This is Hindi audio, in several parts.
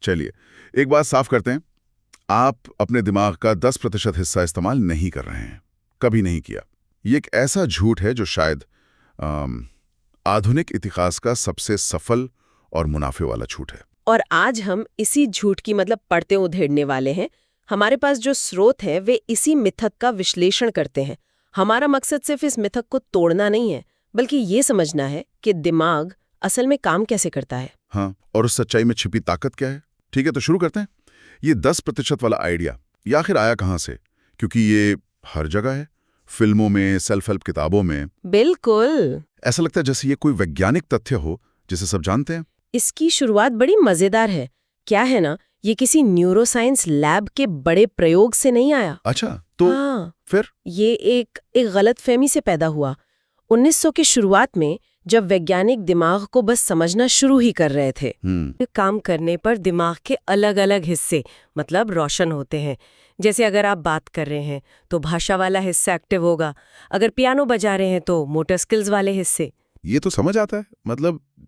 चलिए, एक बात साफ करते हैं। आप अपने दिमाग का 10% हिस्सा इस्तेमाल नहीं कर रहे हैं, कभी नहीं किया। ये एक ऐसा झूठ है जो शायद अम, आधुनिक इतिहास का सबसे सफल और मुनाफे वाला झूठ है। और आज हम इसी झूठ की पड़ते उधेड़ने वाले हैं। हमारे पास जो स्रोत है वे इसी मिथक का विश्लेषण करते हैं। हमारा मकसद सिर्फ इस मिथक को तोड़ना नहीं है, बल्कि ये समझना है कि दिमाग असल में काम कैसे करता है। हाँ, और उस सच्चाई में छिपी ताकत क्या है। ठीक है, तो शुरू करते हैं। ये 10% वाला आइडिया ये आखिर आया कहाँ से? क्योंकि ये हर जगह है, फिल्मों में, सेल्फ हेल्प किताबों में। बिल्कुल। ऐसा लगता है जैसे ये कोई वैज्ञानिक तथ्य हो जिसे सब जानते हैं। इसकी शुरुआत बड़ी मजेदार है। क्या है ना, ये किसी न्यूरोसाइंस लैब के बड़े प्रयोग से नहीं आया। अच्छा, तो हाँ, फिर ये एक गलतफहमी से पैदा हुआ। 1900 की शुरुआत में जब वैज्ञानिक दिमाग को बस समझना शुरू ही कर रहे थे। काम करने पर दिमाग के अलग अलग हिस्से रोशन होते हैं। जैसे अगर आप बात कर रहे हैं तो भाषा वाला हिस्सा एक्टिव होगा, अगर पियानो बजा रहे हैं तो मोटर स्किल्स वाले हिस्से। ये तो समझ आता है,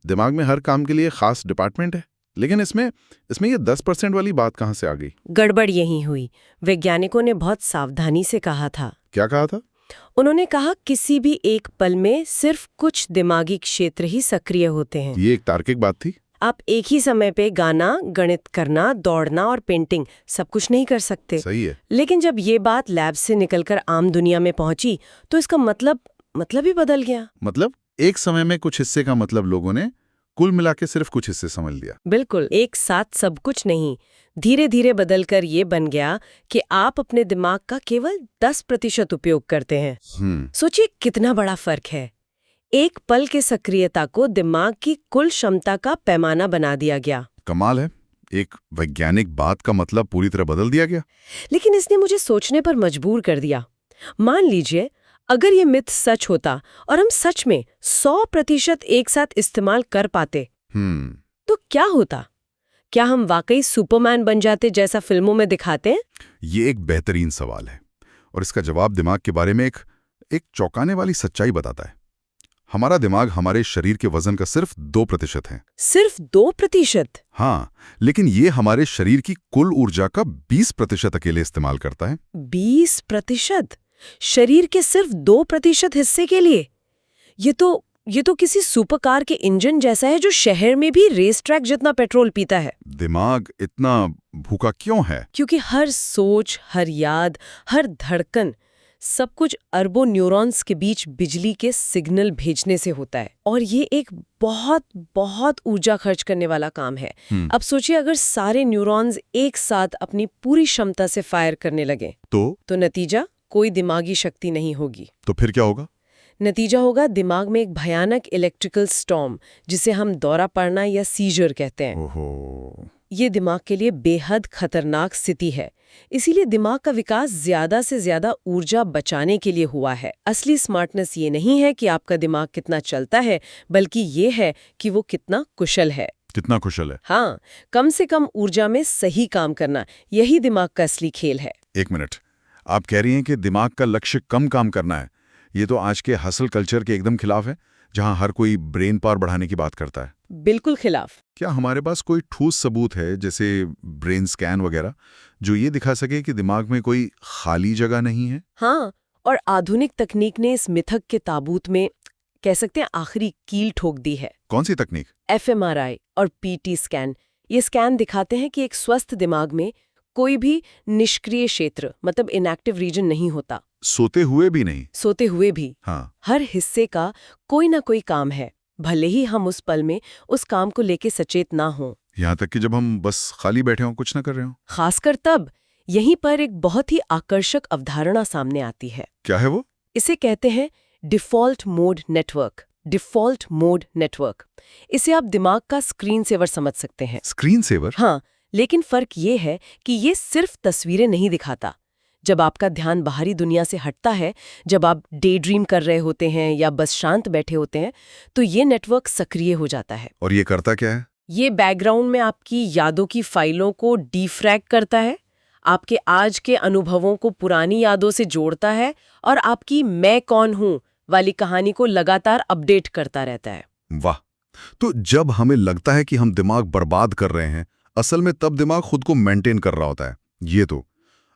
दिमाग में हर काम के लिए खास डिपार्टमेंट है। लेकिन इसमें ये 10% वाली बात कहाँ से आ गई? गड़बड़ यही हुई। वैज्ञानिकों ने बहुत सावधानी से कहा था। क्या कहा था? उन्होंने कहा किसी भी एक पल में सिर्फ कुछ दिमागी क्षेत्र ही सक्रिय होते हैं। ये एक तार्किक बात थी। आप एक ही समय पे गाना, गणित करना, दौड़ना और पेंटिंग सब कुछ नहीं कर सकते। सही है। लेकिन जब ये बात लैब से निकलकर आम दुनिया में पहुंची तो इसका मतलब ही बदल गया। एक समय में कुछ हिस्से का लोगों ने कुल मिला के सिर्फ कुछ हिस्से समझ लिया। बिल्कुल, एक साथ सब कुछ नहीं। धीरे धीरे बदलकर ये बन गया कि आप अपने दिमाग का केवल 10% उपयोग करते हैं। सोचिए कितना बड़ा फर्क है। एक पल के सक्रियता को दिमाग की कुल क्षमता का पैमाना बना दिया गया। कमाल है, एक वैज्ञानिक बात का पूरी तरह बदल दिया गया। लेकिन इसने मुझे सोचने पर मजबूर कर दिया। मान लीजिए अगर ये मिथ सच होता और हम सच में 100% एक साथ इस्तेमाल कर पाते, तो क्या होता? क्या हम वाकई सुपरमैन बन जाते जैसा फिल्मों में दिखाते हैं? ये एक बेहतरीन सवाल है और इसका जवाब दिमाग के बारे में एक चौंकाने वाली सच्चाई बताता है। हमारा दिमाग हमारे शरीर के वजन का सिर्फ 2% है। सिर्फ 2%? हाँ, लेकिन ये हमारे शरीर की कुल ऊर्जा का 20% अकेले इस्तेमाल करता है। 20%? शरीर के सिर्फ 2% हिस्से के लिए? ये तो किसी सुपरकार के इंजन जैसा है जो शहर में भी रेस ट्रैक जितना पेट्रोल पीता है। दिमाग इतना भूखा क्यों है? क्योंकि हर सोच, हर याद, हर धड़कन, सब कुछ अरबों न्यूरॉन्स के बीच बिजली के सिग्नल भेजने से होता है। और ये एक बहुत बहुत ऊर्जा खर्च करने वाला काम है। अब सोचिए अगर सारे न्यूरॉन्स एक साथ अपनी पूरी क्षमता से फायर करने लगे तो नतीजा कोई दिमागी शक्ति नहीं होगी। तो फिर क्या होगा? नतीजा होगा दिमाग में एक भयानक इलेक्ट्रिकल स्टॉर्म, जिसे हम दौरा पड़ना या सीजर कहते हैं। ओहो। ये दिमाग के लिए बेहद खतरनाक स्थिति है। इसीलिए दिमाग का विकास ज्यादा से ज्यादा ऊर्जा बचाने के लिए हुआ है। असली स्मार्टनेस ये नहीं है कि आपका दिमाग कितना चलता है, बल्कि ये है कि वो कितना कुशल है। कितना कुशल है? हाँ, कम से कम ऊर्जा में सही काम करना, यही दिमाग का असली खेल है। एक मिनट, आप कह रही हैं कि दिमाग का लक्ष्य कम काम करना है। ये तो आज के हसल कल्चर के एकदम खिलाफ है, जहां हर कोई ब्रेन पावर बढ़ाने की बात करता है। बिल्कुल खिलाफ। क्या हमारे पास कोई ठोस सबूत है, जैसे ब्रेन स्कैन वगैरह, जो ये दिखा सके कि दिमाग में कोई खाली जगह नहीं है? हाँ, और आधुनिक तकनीक ने इस मिथक के ताबूत में कह सकते हैं आखिरी कील ठोक दी है। कौन सी तकनीक? fMRI और PT स्कैन। ये स्कैन दिखाते हैं कि एक स्वस्थ दिमाग में कोई भी निष्क्रिय क्षेत्र इनएक्टिव रीजन नहीं होता। सोते हुए भी नहीं? सोते हुए भी। हाँ। हर हिस्से का कोई ना कोई काम है, भले ही हम उस पल में उस काम को लेके सचेत ना हों। यहाँ तक कि जब हम बस खाली बैठे हों, कुछ ना कर रहे हों। खासकर तब। यहीं पर एक बहुत ही आकर्षक अवधारणा सामने आती है। क्या है वो? इसे कहते हैं default mode network. Default mode network. इसे आप दिमाग का स्क्रीन सेवर समझ सकते हैं। Screen saver? हाँ, लेकिन फर्क ये है कि ये सिर्फ तस्वीरें नहीं दिखाता। जब आपका ध्यान बाहरी दुनिया से हटता है, जब आप डे ड्रीम कर रहे होते हैं या बस शांत बैठे होते हैं, तो ये नेटवर्क सक्रिय हो जाता है। और ये करता क्या है? ये बैकग्राउंड में आपकी यादों की फाइलों को डीफ्रैग करता है, आपके आज के अनुभवों को पुरानी यादों से जोड़ता है और आपकी मैं कौन हूं वाली कहानी को लगातार अपडेट करता रहता है। वाह! तो जब हमें लगता है कि हम दिमाग बर्बाद कर रहे हैं, असल में तब दिमाग खुद को मेंटेन कर रहा होता है। ये तो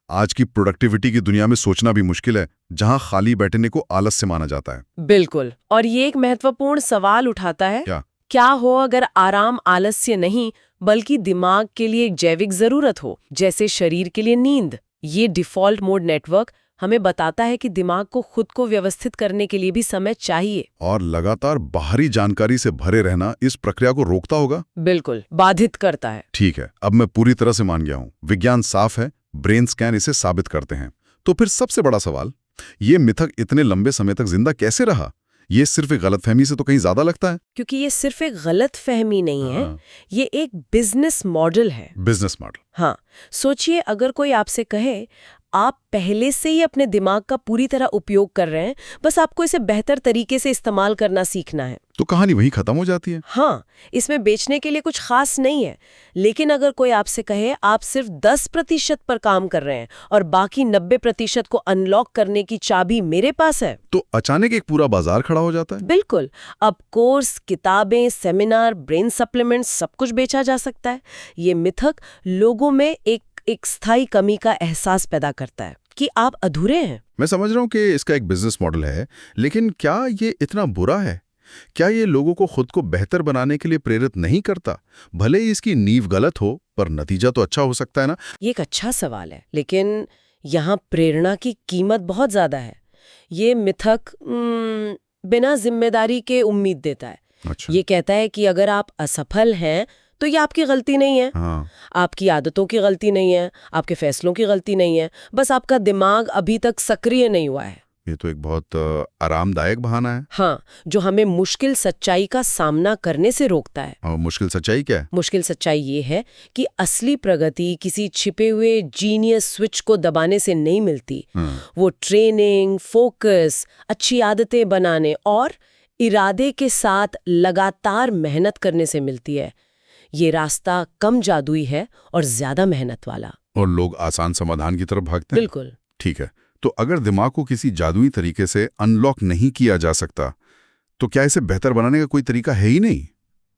आज की प्रोडक्टिविटी की दुनिया में सोचना भी मुश्किल है, जहां खाली बैठने को आलस्य माना जाता है। बिल्कुल। और ये एक महत्वपूर्ण सवाल उठाता है, क्या हो अगर आराम आलस्य नहीं बल्कि दिमाग के लिए एक जैविक जरूरत हो, जैसे शरीर के लिए नींद। ये डिफॉल्ट मोड नेटवर्क हमें बताता है कि दिमाग को खुद को व्यवस्थित करने के लिए भी समय चाहिए। और लगातार बाहरी जानकारी से भरे रहना इस प्रक्रिया को रोकता होगा। बिल्कुल, बाधित करता है। ठीक है, अब मैं पूरी तरह से मान गया हूं। विज्ञान साफ है, ब्रेन स्कैन इसे साबित करते हैं। तो फिर सबसे बड़ा सवाल, ये मिथक इतने लंबे समय तक जिंदा कैसे रहा? ये सिर्फ एक गलतफहमी से तो कहीं ज्यादा लगता है। क्योंकि ये सिर्फ एक गलतफहमी नहीं है, ये एक बिजनेस मॉडल है। Business model. हाँ, सोचिए अगर कोई आपसे कहे आप पहले से ही अपने दिमाग का पूरी तरह उपयोग कर रहे हैं, बस आपको इसे बेहतर तरीके से इस्तेमाल करना सीखना है, तो कहानी वहीं खत्म हो जाती है। हाँ, इसमें बेचने के लिए कुछ खास नहीं है। लेकिन अगर कोई आपसे कहे आप सिर्फ 10% पर काम कर रहे हैं और बाकी 90% को अनलॉक करने की चाबी मेरे पास है, तो अचानक एक पूरा बाजार खड़ा हो जाता है। बिल्कुल। अब कोर्स, किताबें, सेमिनार, ब्रेन सप्लीमेंट्स सब कुछ बेचा जा सकता है। ये मिथक लोगों में एक स्थायी कमी का एहसास पैदा करता है कि आप अधूरे हैं। मैं समझ रहा हूं कि इसका एक बिजनेस मॉडल है, लेकिन क्या ये इतना बुरा है? क्या ये लोगों को खुद को बेहतर बनाने के लिए प्रेरित नहीं करता? भले ही इसकी नींव गलत हो, पर नतीजा तो अच्छा हो सकता है ना? ये एक अच्छा सवाल है, लेकिन यहाँ प्रेरणा की कीमत बहुत ज्यादा है। ये मिथक बिना जिम्मेदारी के उम्मीद देता है। अच्छा। ये कहता है कि अगर आप असफल हैं तो ये आपकी गलती नहीं है। हाँ। आपकी आदतों की गलती नहीं है, आपके फैसलों की गलती नहीं है, बस आपका दिमाग अभी तक सक्रिय नहीं हुआ है। ये तो एक बहुत आरामदायक बहाना है। हाँ, जो हमें मुश्किल सच्चाई का सामना करने से रोकता है। और मुश्किल सच्चाई क्या है? मुश्किल सच्चाई ये है कि असली प्रगति किसी छिपे हुए जीनियस स्विच को दबाने से नहीं मिलती। वो ट्रेनिंग, फोकस, अच्छी आदतें बनाने और इरादे के साथ लगातार मेहनत करने से मिलती है। ये रास्ता कम जादुई है और ज्यादा मेहनत वाला। और लोग आसान समाधान की तरफ भागते हैं। बिल्कुल। ठीक है, तो अगर दिमाग को किसी जादुई तरीके से अनलॉक नहीं किया जा सकता, तो क्या इसे बेहतर बनाने का कोई तरीका है ही नहीं?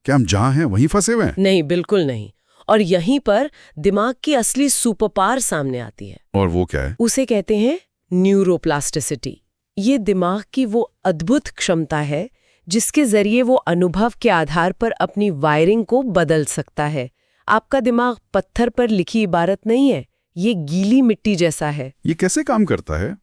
क्या हम जहां हैं वहीं फंसे हुए हैं? नहीं, बिल्कुल नहीं। और यहीं पर दिमाग की असली सुपरपावर सामने आती है। और वो क्या है? उसे कहते हैं न्यूरोप्लास्टिसिटी। ये दिमाग की वो अद्भुत क्षमता है जिसके जरिए वो अनुभव के आधार पर अपनी वायरिंग को बदल सकता है। आपका दिमाग पत्थर पर लिखी इबारत नहीं है, ये गीली मिट्टी जैसा है। ये कैसे काम करता है?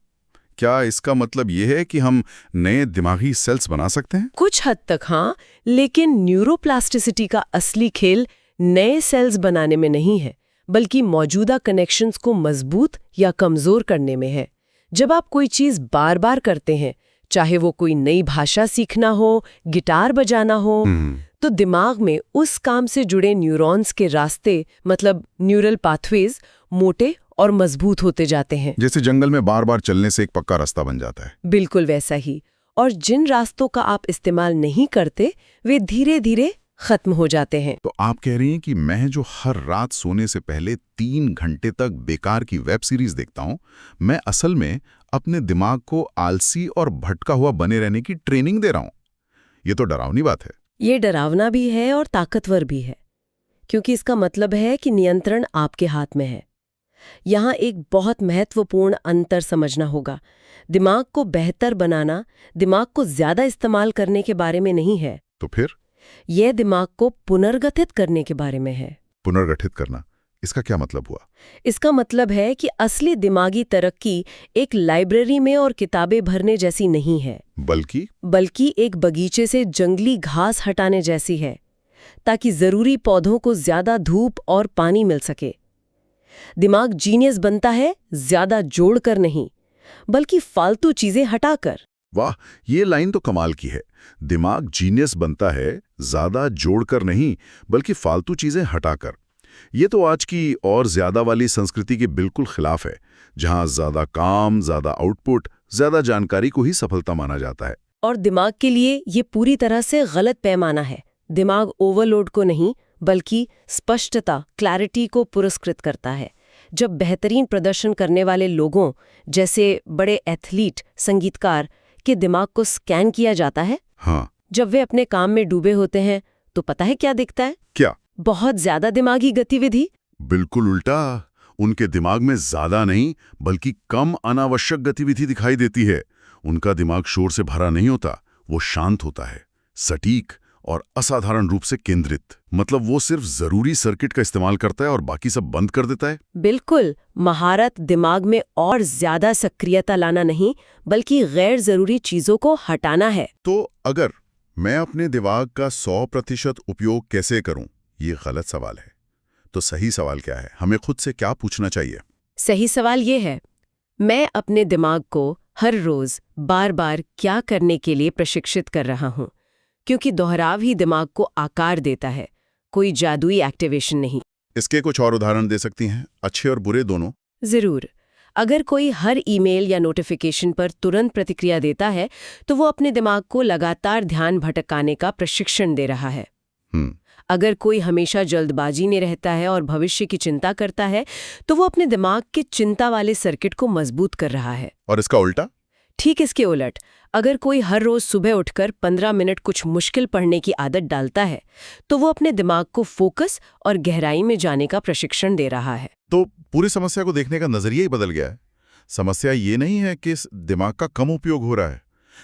क्या इसका मतलब ये है कि हम नए दिमागी सेल्स बना सकते हैं? कुछ हद तक हाँ, लेकिन न्यूरोप्लास्टिसिटी का असली खेल नए सेल्स बनाने में नहीं है, बल्कि मौजूदा कनेक्शंस को मजबूत या कमजोर करने में है। जब आप कोई चीज बार बार करते हैं, चाहे वो कोई नई भाषा सीखना हो, गिटार बजाना हो, तो दिमाग में उस काम से जुड़े न्यूरॉन्स के रास्ते, मतलब न्यूरल पाथवेज, मोटे और मजबूत होते जाते हैं। जैसे जंगल में बार बार चलने से एक पक्का रास्ता बन जाता है। बिल्कुल वैसा ही। और जिन रास्तों का आप इस्तेमाल नहीं करते, वे धीरे धीरे खत्म हो जाते हैं। तो आप कह रही हैं कि मैं जो हर रात सोने से पहले 3 घंटे तक बेकार की वेब सीरीज देखता हूं, मैं असल में अपने दिमाग को आलसी और भटका हुआ बने रहने की ट्रेनिंग दे रहा हूं। ये तो डरावनी बात है। ये डरावना भी है और ताकतवर भी है, क्योंकि इसका मतलब है कि नियंत्रण आपके हाथ में है। यहाँ एक बहुत महत्वपूर्ण अंतर समझना होगा। दिमाग को बेहतर बनाना दिमाग को ज्यादा इस्तेमाल करने के बारे में नहीं है। तो फिर? यह दिमाग को पुनर्गठित करने के बारे में है। पुनर्गठित करना, इसका क्या मतलब हुआ? इसका मतलब है कि असली दिमागी तरक्की एक लाइब्रेरी में और किताबें भरने जैसी नहीं है, बल्कि एक बगीचे से जंगली घास हटाने जैसी है, ताकि जरूरी पौधों को ज्यादा धूप और पानी मिल सके। दिमाग जीनियस बनता है ज्यादा जोड़कर नहीं, बल्कि फालतू चीजें हटाकर। वाह, ये लाइन तो कमाल की है। दिमाग जीनियस बनता है ज्यादा जोड़कर नहीं, बल्कि फालतू चीजें हटाकर। ये तो आज की और ज्यादा वाली संस्कृति के बिल्कुल खिलाफ है, जहां ज्यादा काम, ज्यादा आउटपुट, ज्यादा जानकारी को ही सफलता माना जाता है। और दिमाग के लिए ये पूरी तरह से गलत पैमाना है। दिमाग ओवरलोड को नहीं, बल्कि स्पष्टता, क्लैरिटी को पुरस्कृत करता है। जब बेहतरीन प्रदर्शन करने वाले लोगों, जैसे बड़े एथलीट, संगीतकार के दिमाग को स्कैन किया जाता है, हाँ, जब वे अपने काम में डूबे होते हैं, तो पता है क्या दिखता है? क्या? बहुत ज्यादा दिमागी गतिविधि? बिल्कुल उल्टा। उनके दिमाग में ज्यादा नहीं बल्कि कम अनावश्यक गतिविधि दिखाई देती है। उनका दिमाग शोर से भरा नहीं होता, वो शांत होता है, सटीक और असाधारण रूप से केंद्रित। मतलब वो सिर्फ जरूरी सर्किट का इस्तेमाल करता है और बाकी सब बंद कर देता है। बिल्कुल। महारत दिमाग में और ज्यादा सक्रियता लाना नहीं, बल्कि गैर जरूरी चीजों को हटाना है। तो अगर मैं अपने दिमाग का 100% उपयोग कैसे करूं, ये गलत सवाल है। तो सही सवाल क्या है? हमें खुद से क्या पूछना चाहिए? सही सवाल ये है, मैं अपने दिमाग को हर रोज बार बार क्या करने के लिए प्रशिक्षित कर रहा हूँ, क्योंकि दोहराव ही दिमाग को आकार देता है, कोई जादुई एक्टिवेशन नहीं। इसके कुछ और उदाहरण दे सकती हैं, अच्छे और बुरे दोनों? जरूर। अगर कोई हर ईमेल या नोटिफिकेशन पर तुरंत प्रतिक्रिया देता है, तो वो अपने दिमाग को लगातार ध्यान भटकाने का प्रशिक्षण दे रहा है। अगर कोई हमेशा जल्दबाजी में रहता है और भविष्य की चिंता करता है, तो वो अपने दिमाग के चिंता वाले सर्किट को मजबूत कर रहा है। और इसका उल्टा? ठीक इसके उलट, अगर कोई हर रोज सुबह उठकर 15 मिनट कुछ मुश्किल पढ़ने की आदत डालता है, तो वो अपने दिमाग को फोकस और गहराई में जाने का प्रशिक्षण दे रहा है। तो पूरी समस्या को देखने का नजरिया ही बदल गया है। समस्या ये नहीं है कि इस दिमाग का कम उपयोग हो रहा है,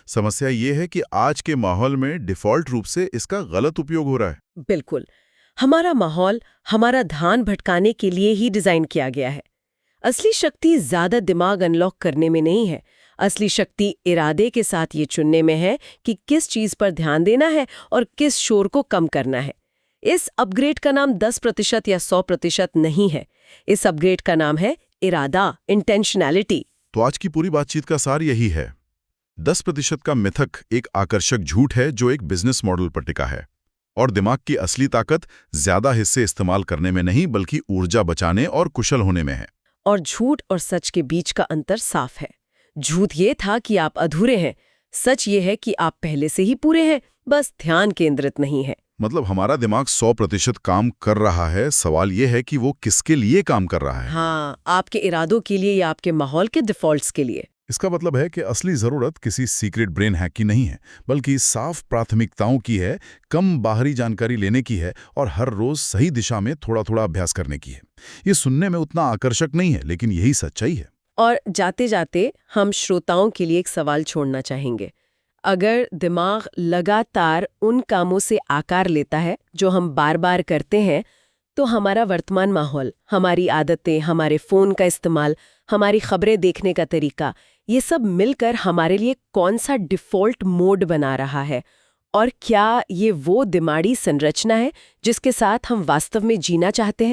समस्या ये है कि आज के माहौल में डिफॉल्ट रूप से इसका गलत उपयोग हो रहा है। बिल्कुल। हमारा माहौल हमारा ध्यान भटकाने के लिए ही डिजाइन किया गया है। असली शक्ति ज्यादा दिमाग अनलॉक करने में नहीं है, असली शक्ति इरादे के साथ ये चुनने में है कि किस चीज पर ध्यान देना है और किस शोर को कम करना है। इस अपग्रेड का नाम 10% या 100% नहीं है, इस अपग्रेड का नाम है इरादा, इंटेंशनैलिटी। तो आज की पूरी बातचीत का सार यही है। 10% का मिथक एक आकर्षक झूठ है जो एक बिजनेस मॉडल पर टिका है, और दिमाग की असली ताकत ज्यादा हिस्से इस्तेमाल करने में नहीं बल्कि ऊर्जा बचाने और कुशल होने में है। और झूठ और सच के बीच का अंतर साफ है। झूठ ये था कि आप अधूरे हैं, सच ये है कि आप पहले से ही पूरे हैं, बस ध्यान केंद्रित नहीं है। मतलब हमारा दिमाग 100% काम कर रहा है, सवाल ये है कि वो किसके लिए काम कर रहा है। हाँ, आपके इरादों के लिए या आपके माहौल के डिफॉल्ट्स के लिए। इसका मतलब है कि असली जरूरत किसी सीक्रेट ब्रेन हैक की नहीं है, बल्कि साफ प्राथमिकताओं की है, कम बाहरी जानकारी लेने की है और हर रोज सही दिशा में थोड़ा थोड़ा अभ्यास करने की है। ये सुनने में उतना आकर्षक नहीं है, लेकिन यही सच्चाई है। और जाते जाते हम श्रोताओं के लिए एक सवाल छोड़ना चाहेंगे। अगर दिमाग लगातार उन कामों से आकार लेता है जो हम बार बार करते हैं, तो हमारा वर्तमान माहौल, हमारी आदतें, हमारे फोन का इस्तेमाल, हमारी खबरें देखने का तरीका, ये सब मिलकर हमारे लिए कौन सा डिफ़ॉल्ट मोड बना रहा है, और क्या ये वो दिमागी संरचना है जिसके साथ हम वास्तव में जीना चाहते हैं?